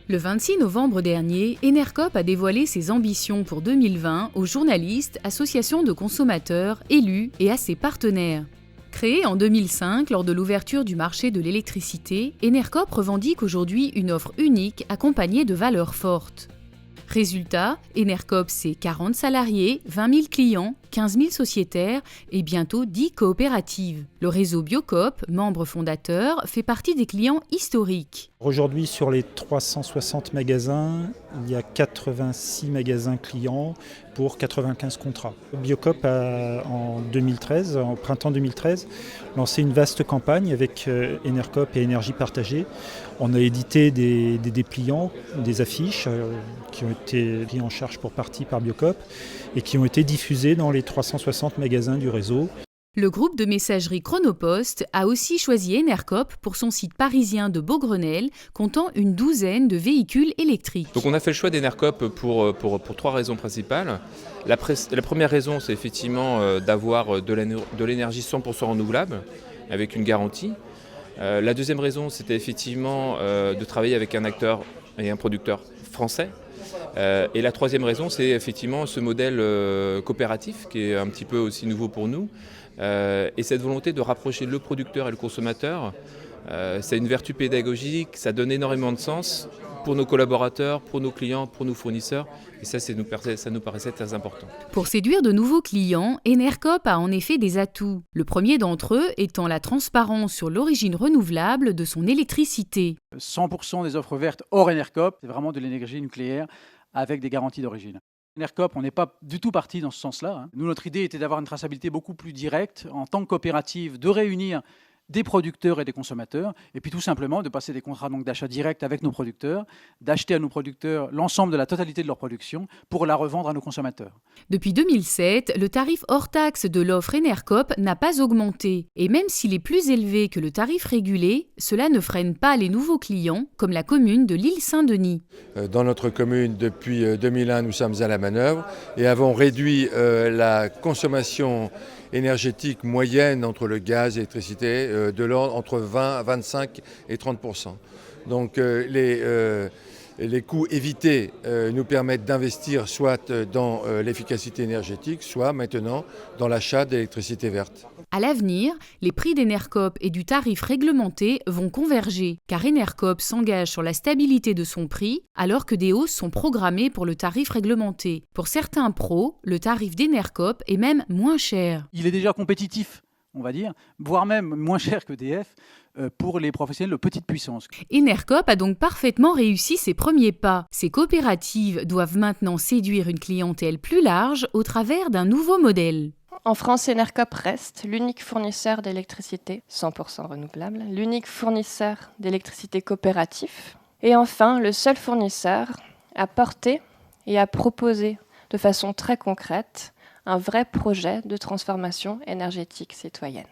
Le 26 novembre dernier, Enercoop a dévoilé ses ambitions pour 2020 aux journalistes, associations de consommateurs, élus et à ses partenaires. Créé en 2005 lors de l'ouverture du marché de l'électricité, Enercoop revendique aujourd'hui une offre unique accompagnée de valeurs fortes. Résultat, Enercoop c'est 40 salariés, 20 000 clients, 15 000 sociétaires et bientôt 10 coopératives. Le réseau Biocoop, membre fondateur, fait partie des clients historiques. Aujourd'hui, sur les 360 magasins, il y a 86 magasins clients pour 95 contrats. Biocoop a, au printemps 2013, lancé une vaste campagne avec Enercoop et Énergie Partagée. On a édité des dépliants, des affiches qui ont été pris en charge pour partie par Biocoop et qui ont été diffusées dans les 360 magasins du réseau. Le groupe de messagerie Chronopost a aussi choisi Enercoop pour son site parisien de Beaugrenelle, comptant une douzaine de véhicules électriques. Donc on a fait le choix d'Enercoop pour trois raisons principales. La première raison, c'est effectivement d'avoir de l'énergie 100% renouvelable, avec une garantie. La deuxième raison, c'était effectivement de travailler avec un acteur et un producteur français. Et la troisième raison, c'est effectivement ce modèle coopératif qui est un petit peu aussi nouveau pour nous. Et cette volonté de rapprocher le producteur et le consommateur, ça a une vertu pédagogique, ça donne énormément de sens pour nos collaborateurs, pour nos clients, pour nos fournisseurs. Et ça nous paraissait très important. Pour séduire de nouveaux clients, Enercoop a en effet des atouts. Le premier d'entre eux étant la transparence sur l'origine renouvelable de son électricité. 100% des offres vertes hors Enercoop, c'est vraiment de l'énergie nucléaire avec des garanties d'origine. Enercoop, on n'est pas du tout parti dans ce sens-là. Nous, notre idée était d'avoir une traçabilité beaucoup plus directe en tant que coopérative, de réunir des producteurs et des consommateurs, et puis tout simplement de passer des contrats d'achat direct avec nos producteurs, d'acheter à nos producteurs l'ensemble de la totalité de leur production pour la revendre à nos consommateurs. Depuis 2007, le tarif hors taxe de l'offre Enercoop n'a pas augmenté. Et même s'il est plus élevé que le tarif régulé, cela ne freine pas les nouveaux clients, comme la commune de l'Île-Saint-Denis. Dans notre commune, depuis 2001, nous sommes à la manœuvre et avons réduit la consommation énergétique moyenne entre le gaz et l'électricité de l'ordre entre 20, 25 et 30%. Donc les coûts évités nous permettent d'investir soit dans l'efficacité énergétique, soit maintenant dans l'achat d'électricité verte. À l'avenir, les prix d'Enercoop et du tarif réglementé vont converger, car Enercoop s'engage sur la stabilité de son prix, alors que des hausses sont programmées pour le tarif réglementé. Pour certains pros, le tarif d'Enercoop est même moins cher. Il est déjà compétitif, on va dire, voire même moins cher que d'EDF pour les professionnels de petite puissance. Enercoop a donc parfaitement réussi ses premiers pas. Ces coopératives doivent maintenant séduire une clientèle plus large au travers d'un nouveau modèle. En France, Enercoop reste l'unique fournisseur d'électricité 100% renouvelable, l'unique fournisseur d'électricité coopératif et enfin le seul fournisseur à porter et à proposer de façon très concrète un vrai projet de transformation énergétique citoyenne.